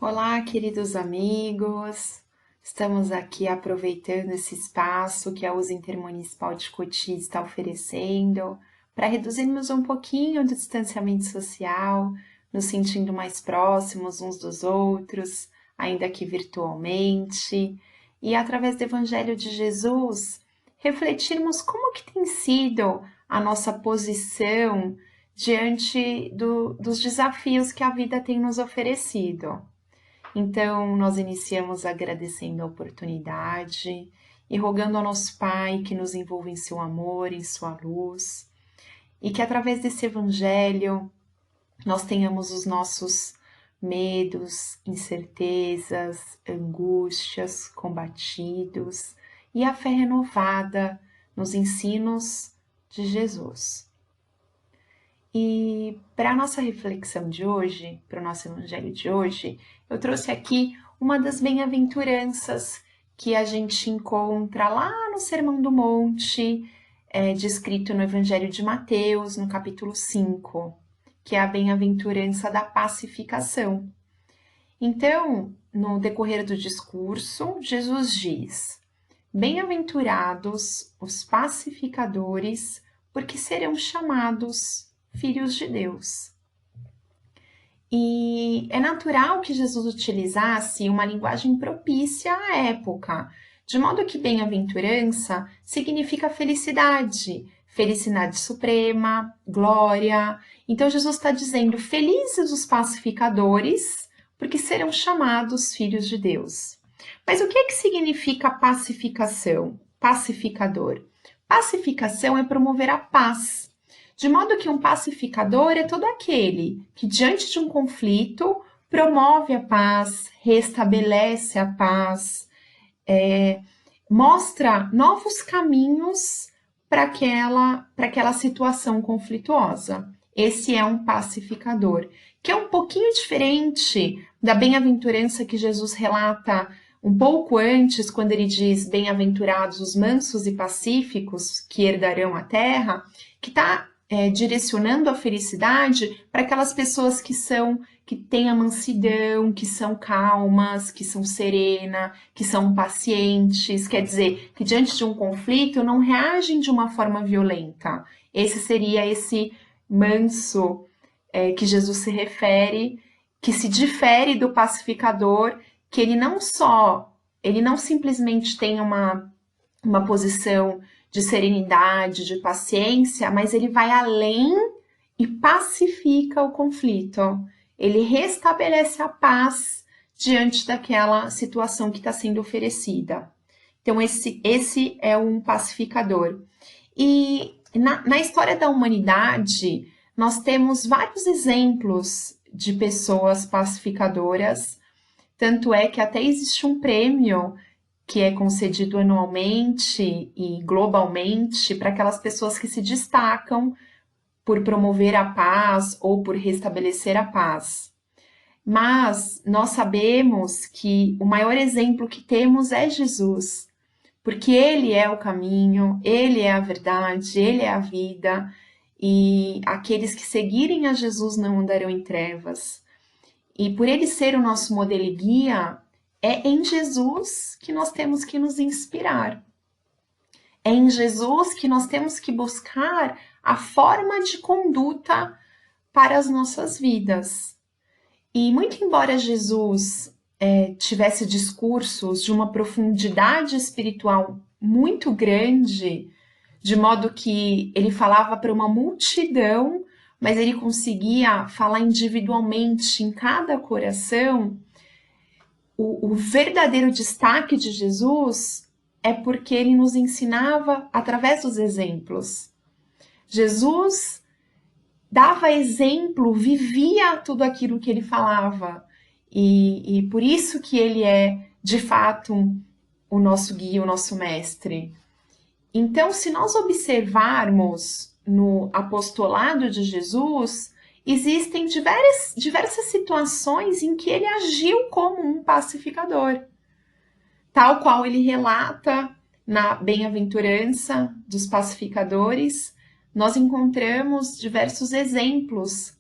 Olá, queridos amigos. Estamos aqui aproveitando esse espaço que a USA Intermunicipal de Cotia está oferecendo para reduzirmos um pouquinho o distanciamento social, nos sentindo mais próximos uns dos outros, ainda que virtualmente, e através do Evangelho de Jesus, refletirmos como que tem sido a nossa posição diante dos desafios que a vida tem nos oferecido. Então, nós iniciamos agradecendo a oportunidade e rogando ao nosso Pai que nos envolva em seu amor, em sua luz, e que através desse Evangelho nós tenhamos os nossos medos, incertezas, angústias combatidos e a fé renovada nos ensinos de Jesus. E para a nossa reflexão de hoje, para o nosso evangelho de hoje, eu trouxe aqui uma das bem-aventuranças que a gente encontra lá no Sermão do Monte, descrito no Evangelho de Mateus, no capítulo 5, que é a bem-aventurança da pacificação. Então, no decorrer do discurso, Jesus diz: Bem-aventurados os pacificadores, porque serão chamados filhos de Deus. E é natural que Jesus utilizasse uma linguagem propícia à época, de modo que bem-aventurança significa felicidade, felicidade suprema, glória. Então Jesus está dizendo: felizes os pacificadores, porque serão chamados filhos de Deus. Mas o que significa pacificação? Pacificador. Pacificação é promover a paz. De modo que um pacificador é todo aquele que, diante de um conflito, promove a paz, restabelece a paz, mostra novos caminhos para aquela situação conflituosa. Esse é um pacificador, que é um pouquinho diferente da bem-aventurança que Jesus relata um pouco antes, quando ele diz: bem-aventurados os mansos e pacíficos, que herdarão a terra, que está direcionando a felicidade para aquelas pessoas que têm a mansidão, que são calmas, que são serenas, que são pacientes, quer dizer, que diante de um conflito não reagem de uma forma violenta. Esse seria esse manso que Jesus se refere, que se difere do pacificador, que ele não simplesmente tem uma posição de serenidade, de paciência, mas ele vai além e pacifica o conflito. Ele restabelece a paz diante daquela situação que está sendo oferecida. Então, esse é um pacificador. E na história da humanidade, nós temos vários exemplos de pessoas pacificadoras, tanto é que até existe um prêmio que é concedido anualmente e globalmente para aquelas pessoas que se destacam por promover a paz ou por restabelecer a paz. Mas nós sabemos que o maior exemplo que temos é Jesus, porque Ele é o caminho, Ele é a verdade, Ele é a vida, e aqueles que seguirem a Jesus não andarão em trevas. E por Ele ser o nosso modelo e guia, é em Jesus que nós temos que nos inspirar. É em Jesus que nós temos que buscar a forma de conduta para as nossas vidas. E muito embora Jesus tivesse discursos de uma profundidade espiritual muito grande, de modo que ele falava para uma multidão, mas ele conseguia falar individualmente em cada coração, o verdadeiro destaque de Jesus é porque ele nos ensinava através dos exemplos. Jesus dava exemplo, vivia tudo aquilo que ele falava. E por isso que ele é, de fato, o nosso guia, o nosso mestre. Então, se nós observarmos no apostolado de Jesus, existem diversas situações em que ele agiu como um pacificador, tal qual ele relata na bem-aventurança dos pacificadores. Nós encontramos diversos exemplos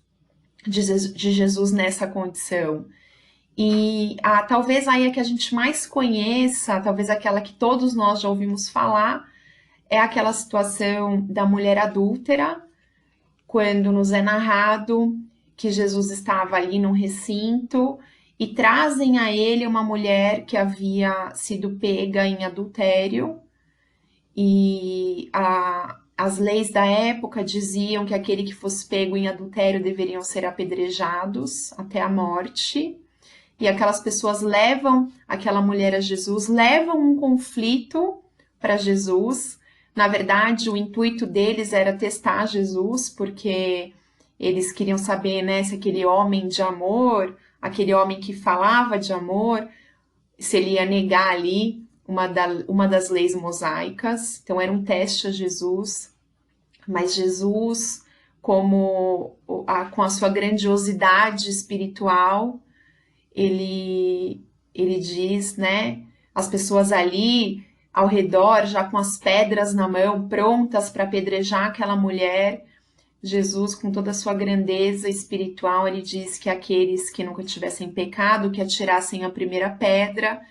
de Jesus nessa condição. E talvez aí a que a gente mais conheça, talvez aquela que todos nós já ouvimos falar, é aquela situação da mulher adúltera, quando nos é narrado que Jesus estava ali num recinto e trazem a ele uma mulher que havia sido pega em adultério, e as leis da época diziam que aquele que fosse pego em adultério deveriam ser apedrejados até a morte. E aquelas pessoas levam aquela mulher a Jesus, levam um conflito para Jesus. Na verdade, o intuito deles era testar Jesus, porque eles queriam saber, né, se aquele homem de amor, aquele homem que falava de amor, se ele ia negar ali uma das leis mosaicas. Então era um teste a Jesus, mas Jesus, com a sua grandiosidade espiritual, ele diz, né, as pessoas ali ao redor, já com as pedras na mão, prontas para apedrejar aquela mulher. Jesus, com toda a sua grandeza espiritual, ele diz que aqueles que nunca tivessem pecado, que atirassem a primeira pedra,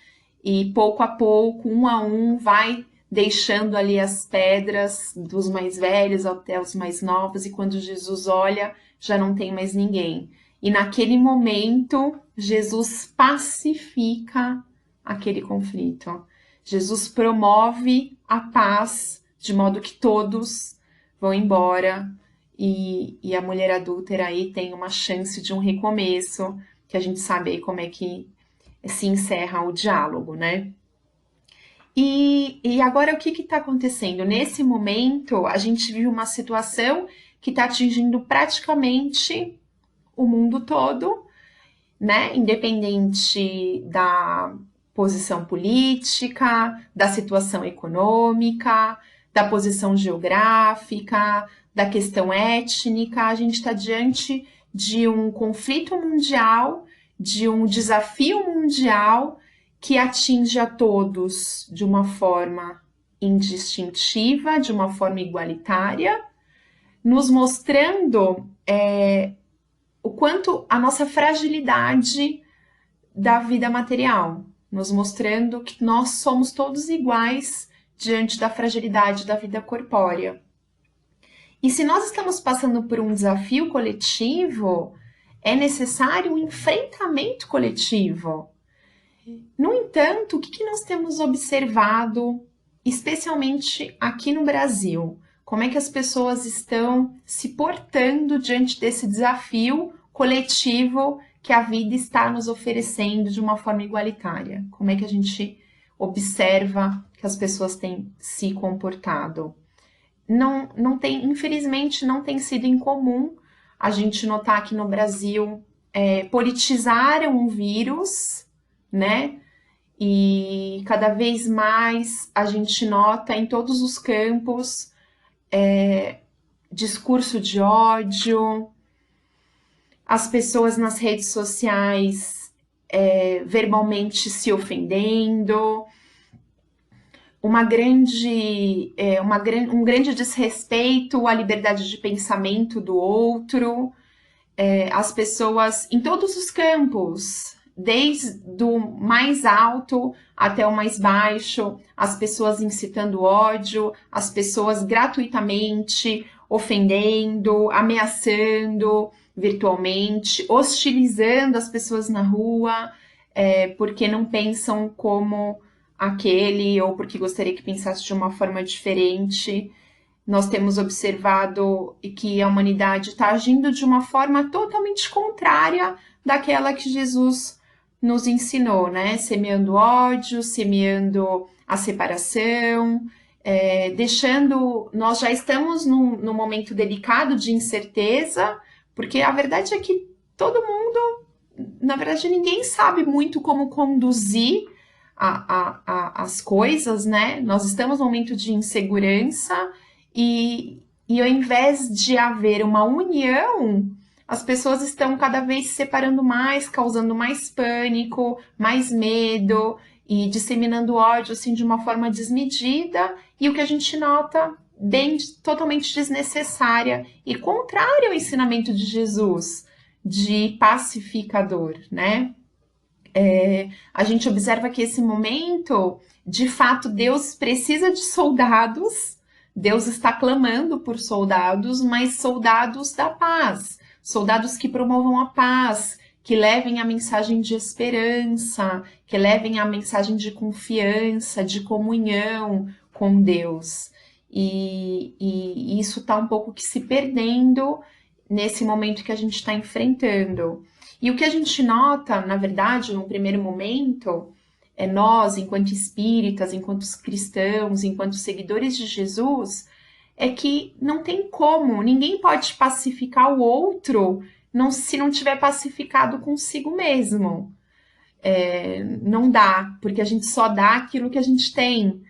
e pouco a pouco, um a um, vai deixando ali as pedras dos mais velhos até os mais novos, e quando Jesus olha, já não tem mais ninguém. E naquele momento, Jesus pacifica aquele conflito. Jesus promove a paz, de modo que todos vão embora, e a mulher adúltera aí tem uma chance de um recomeço, que a gente sabe aí como é que se encerra o diálogo, né? E agora o que está acontecendo? Nesse momento, a gente vive uma situação que está atingindo praticamente o mundo todo, né? Independente da posição política, da situação econômica, da posição geográfica, da questão étnica, a gente está diante de um conflito mundial, de um desafio mundial que atinge a todos de uma forma indistintiva, de uma forma igualitária, nos mostrando o quanto a nossa fragilidade da vida material, nos mostrando que nós somos todos iguais diante da fragilidade da vida corpórea. E se nós estamos passando por um desafio coletivo, é necessário um enfrentamento coletivo. No entanto, o que nós temos observado, especialmente aqui no Brasil? Como é que as pessoas estão se portando diante desse desafio coletivo que a vida está nos oferecendo de uma forma igualitária? Como é que a gente observa que as pessoas têm se comportado? Não tem, infelizmente, não tem sido incomum a gente notar aqui no Brasil politizaram um vírus, né? E cada vez mais a gente nota em todos os campos discurso de ódio, as pessoas nas redes sociais verbalmente se ofendendo, um grande desrespeito à liberdade de pensamento do outro, as pessoas em todos os campos, desde o mais alto até o mais baixo, as pessoas incitando ódio, as pessoas gratuitamente ofendendo, ameaçando virtualmente, hostilizando as pessoas na rua, porque não pensam como aquele ou porque gostaria que pensasse de uma forma diferente. Nós temos observado que a humanidade está agindo de uma forma totalmente contrária daquela que Jesus nos ensinou, né? Semeando ódio, semeando a separação, deixando. Nós já estamos num momento delicado de incerteza, porque a verdade é que todo mundo, na verdade, ninguém sabe muito como conduzir as coisas, né? Nós estamos num momento de insegurança e ao invés de haver uma união, as pessoas estão cada vez se separando mais, causando mais pânico, mais medo e disseminando ódio assim de uma forma desmedida, e o que a gente nota totalmente desnecessária e contrária ao ensinamento de Jesus de pacificador, né? A gente observa que esse momento, de fato, Deus precisa de soldados, Deus está clamando por soldados, mas soldados da paz, soldados que promovam a paz, que levem a mensagem de esperança, que levem a mensagem de confiança, de comunhão com Deus. E isso está um pouco que se perdendo nesse momento que a gente está enfrentando. E o que a gente nota, na verdade, num primeiro momento, é nós, enquanto espíritas, enquanto cristãos, enquanto seguidores de Jesus, é que não tem como, ninguém pode pacificar o outro se não tiver pacificado consigo mesmo. Não dá, porque a gente só dá aquilo que a gente tem.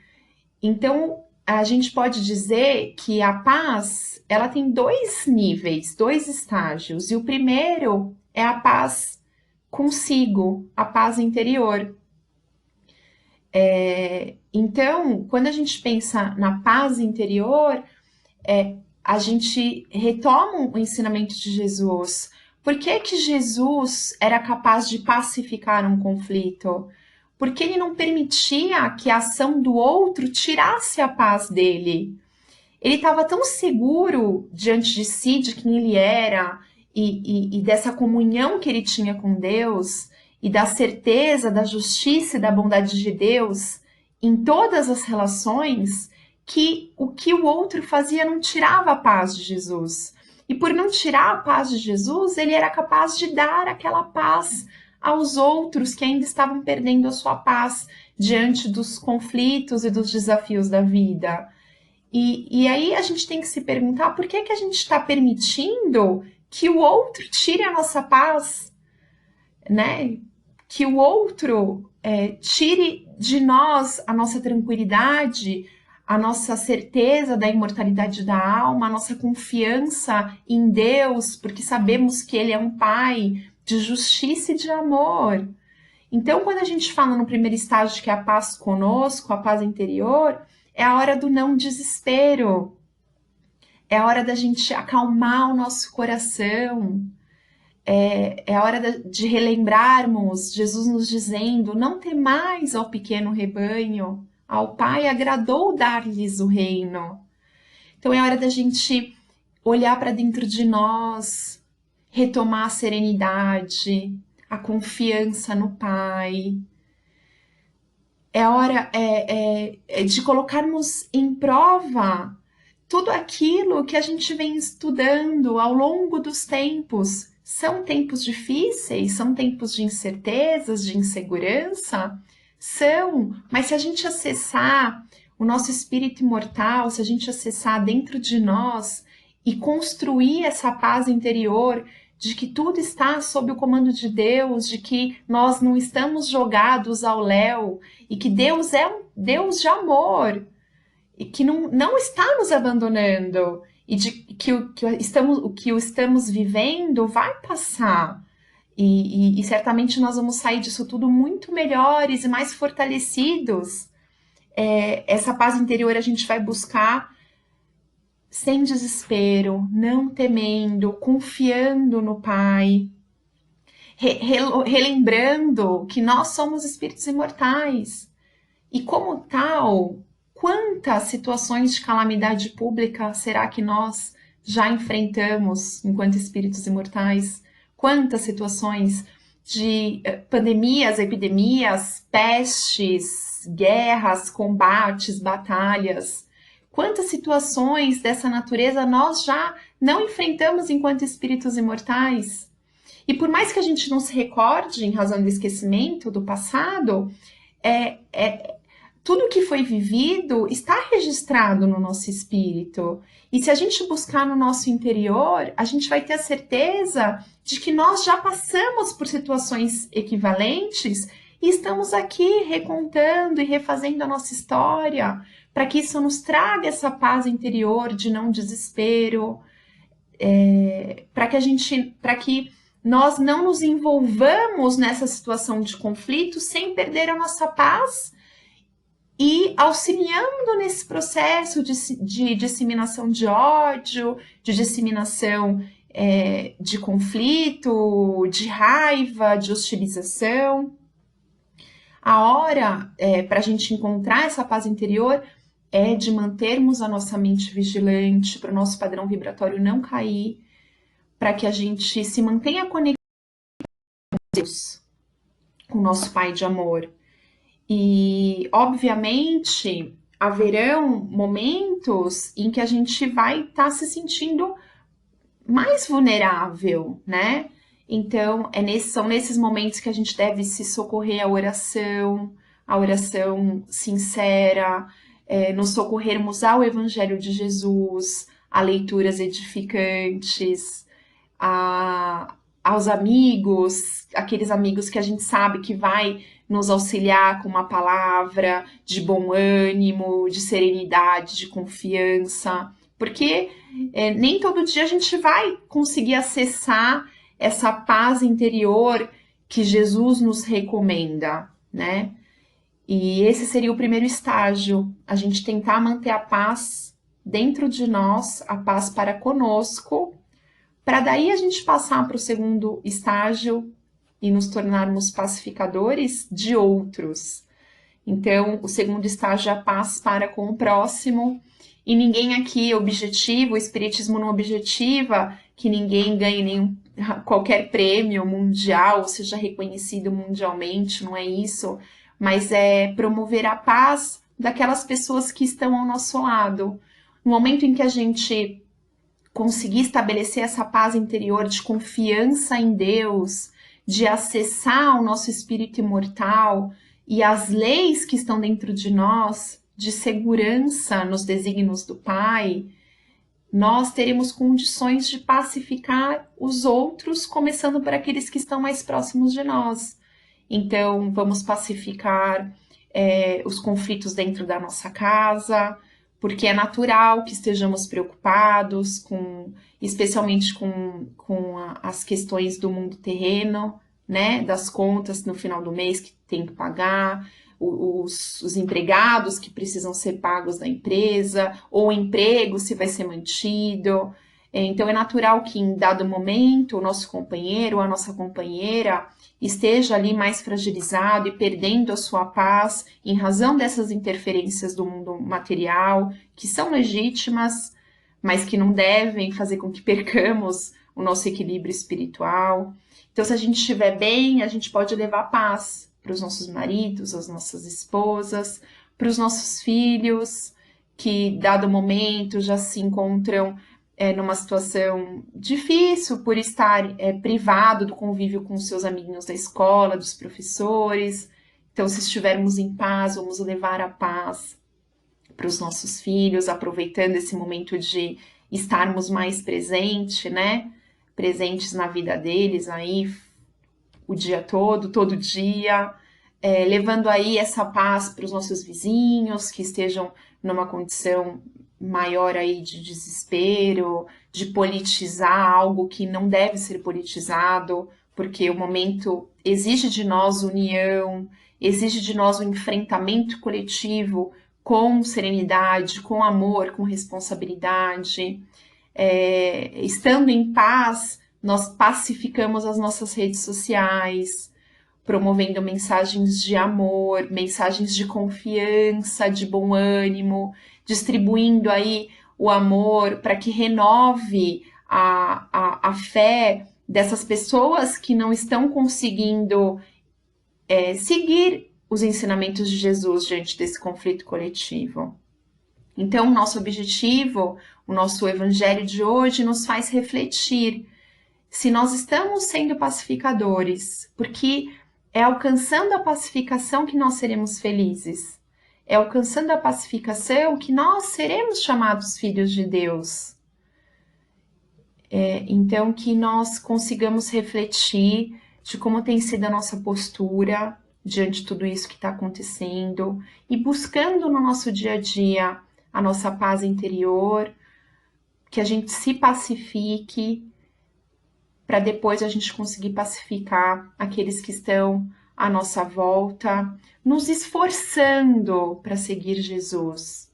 Então, a gente pode dizer que a paz, ela tem dois níveis, dois estágios. E o primeiro é a paz consigo, a paz interior. Então, quando a gente pensa na paz interior, a gente retoma o ensinamento de Jesus. Por que que Jesus era capaz de pacificar um conflito? Porque ele não permitia que a ação do outro tirasse a paz dele. Ele estava tão seguro diante de si, de quem ele era, e dessa comunhão que ele tinha com Deus, e da certeza da justiça e da bondade de Deus em todas as relações, que o que o outro fazia não tirava a paz de Jesus. E por não tirar a paz de Jesus, ele era capaz de dar aquela paz aos outros que ainda estavam perdendo a sua paz diante dos conflitos e dos desafios da vida. E aí a gente tem que se perguntar por que a gente está permitindo que o outro tire a nossa paz, né? Que o outro tire de nós a nossa tranquilidade, a nossa certeza da imortalidade da alma, a nossa confiança em Deus, porque sabemos que Ele é um Pai de justiça e de amor. Então, quando a gente fala no primeiro estágio que é a paz conosco, a paz interior, é a hora do não desespero, é a hora da gente acalmar o nosso coração, é a hora de relembrarmos Jesus nos dizendo: não temais ao pequeno rebanho, ao Pai agradou dar-lhes o reino. Então é hora da gente olhar para dentro de nós, retomar a serenidade, a confiança no Pai. É hora de colocarmos em prova tudo aquilo que a gente vem estudando ao longo dos tempos. São tempos difíceis, são tempos de incertezas, de insegurança? São, mas se a gente acessar o nosso espírito imortal, se a gente acessar dentro de nós e construir essa paz interior de que tudo está sob o comando de Deus, de que nós não estamos jogados ao léu e que Deus é um Deus de amor e que não está nos abandonando e de que o que estamos vivendo vai passar. E certamente nós vamos sair disso tudo muito melhores e mais fortalecidos. Essa paz interior a gente vai buscar sem desespero, não temendo, confiando no Pai, relembrando que nós somos espíritos imortais. E como tal, quantas situações de calamidade pública será que nós já enfrentamos enquanto espíritos imortais? Quantas situações de pandemias, epidemias, pestes, guerras, combates, batalhas? Quantas situações dessa natureza nós já não enfrentamos enquanto espíritos imortais? E por mais que a gente não se recorde, em razão do esquecimento do passado, tudo que foi vivido está registrado no nosso espírito. E se a gente buscar no nosso interior, a gente vai ter a certeza de que nós já passamos por situações equivalentes e estamos aqui recontando e refazendo a nossa história, para que isso nos traga essa paz interior de não desespero, para que nós não nos envolvamos nessa situação de conflito sem perder a nossa paz e auxiliando nesse processo de disseminação de ódio, de disseminação de conflito, de raiva, de hostilização. A hora para a gente encontrar essa paz interior é de mantermos a nossa mente vigilante, para o nosso padrão vibratório não cair, para que a gente se mantenha conectado com Deus, com o nosso Pai de amor. E, obviamente, haverão momentos em que a gente vai estar se sentindo mais vulnerável, né? Então, são nesses momentos que a gente deve se socorrer a oração sincera, nos socorrermos ao Evangelho de Jesus, a leituras edificantes, aos amigos, aqueles amigos que a gente sabe que vai nos auxiliar com uma palavra de bom ânimo, de serenidade, de confiança, porque nem todo dia a gente vai conseguir acessar essa paz interior que Jesus nos recomenda, né? E esse seria o primeiro estágio, a gente tentar manter a paz dentro de nós, a paz para conosco, para daí a gente passar para o segundo estágio e nos tornarmos pacificadores de outros. Então, o segundo estágio é a paz para com o próximo. E ninguém aqui objetivo, o Espiritismo não objetiva que ninguém ganhe qualquer prêmio mundial, ou seja reconhecido mundialmente, não é isso. Mas é promover a paz daquelas pessoas que estão ao nosso lado. No momento em que a gente conseguir estabelecer essa paz interior de confiança em Deus, de acessar o nosso espírito imortal e as leis que estão dentro de nós, de segurança nos desígnios do Pai, nós teremos condições de pacificar os outros, começando por aqueles que estão mais próximos de nós. Então, vamos pacificar os conflitos dentro da nossa casa, porque é natural que estejamos preocupados, especialmente com as questões do mundo terreno, né? Das contas no final do mês que tem que pagar, os empregados que precisam ser pagos da empresa, ou o emprego se vai ser mantido. Então é natural que em dado momento o nosso companheiro ou a nossa companheira esteja ali mais fragilizado e perdendo a sua paz em razão dessas interferências do mundo material, que são legítimas, mas que não devem fazer com que percamos o nosso equilíbrio espiritual. Então, se a gente estiver bem, a gente pode levar paz para os nossos maridos, as nossas esposas, para os nossos filhos, que, dado momento, já se encontram numa situação difícil por estar privado do convívio com seus amiguinhos da escola, dos professores. Então, se estivermos em paz, vamos levar a paz para os nossos filhos, aproveitando esse momento de estarmos mais presentes, né? Presentes na vida deles aí o dia todo dia, levando aí essa paz para os nossos vizinhos que estejam numa condição maior aí de desespero, de politizar algo que não deve ser politizado, porque o momento exige de nós união, exige de nós um enfrentamento coletivo com serenidade, com amor, com responsabilidade. Estando em paz, nós pacificamos as nossas redes sociais, promovendo mensagens de amor, mensagens de confiança, de bom ânimo, distribuindo aí o amor para que renove a fé dessas pessoas que não estão conseguindo seguir os ensinamentos de Jesus diante desse conflito coletivo. Então, o nosso objetivo, o nosso evangelho de hoje nos faz refletir se nós estamos sendo pacificadores, porque é alcançando a pacificação que nós seremos felizes. É alcançando a pacificação que nós seremos chamados filhos de Deus. Então, que nós consigamos refletir de como tem sido a nossa postura diante de tudo isso que está acontecendo e buscando no nosso dia a dia a nossa paz interior, que a gente se pacifique, para depois a gente conseguir pacificar aqueles que estão à nossa volta, nos esforçando para seguir Jesus,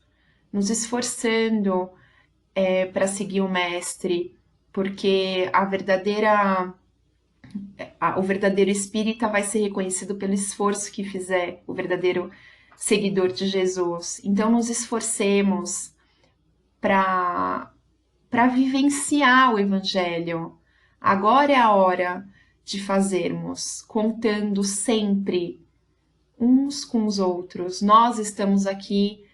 nos esforçando para seguir o Mestre, porque a verdadeira O verdadeiro espírita vai ser reconhecido pelo esforço que fizer, o verdadeiro seguidor de Jesus. Então, nos esforcemos para vivenciar o Evangelho. Agora é a hora de fazermos, contando sempre uns com os outros. Nós estamos aqui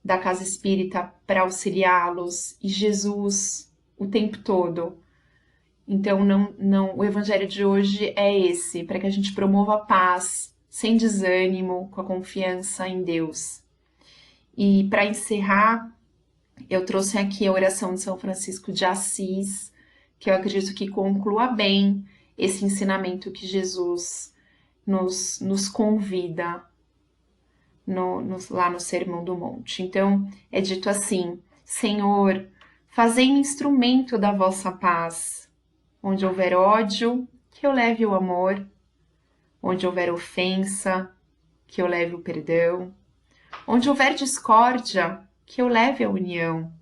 da Casa Espírita para auxiliá-los e Jesus o tempo todo. Então, o Evangelho de hoje é esse, para que a gente promova a paz, sem desânimo, com a confiança em Deus. E para encerrar, eu trouxe aqui a oração de São Francisco de Assis, que eu acredito que conclua bem esse ensinamento que Jesus nos convida lá no Sermão do Monte. Então, é dito assim: Senhor, fazei-me instrumento da vossa paz. Onde houver ódio, que eu leve o amor. Onde houver ofensa, que eu leve o perdão. Onde houver discórdia, que eu leve a união.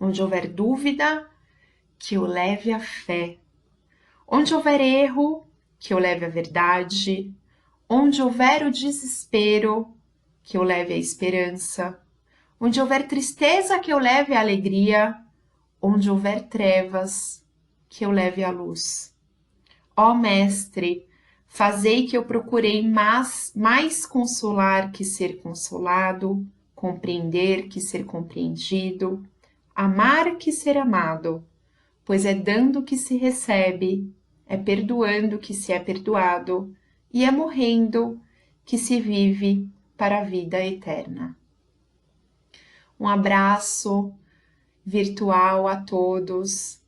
Onde houver dúvida, que eu leve a fé. Onde houver erro, que eu leve a verdade. Onde houver o desespero, que eu leve a esperança. Onde houver tristeza, que eu leve a alegria. Onde houver trevas, que eu leve a luz. Ó Mestre, fazei que eu procurei mais consolar que ser consolado, compreender que ser compreendido, amar que ser amado, pois é dando que se recebe, é perdoando que se é perdoado, e é morrendo que se vive para a vida eterna. Um abraço virtual a todos,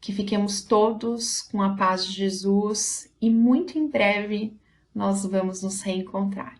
que fiquemos todos com a paz de Jesus e muito em breve nós vamos nos reencontrar.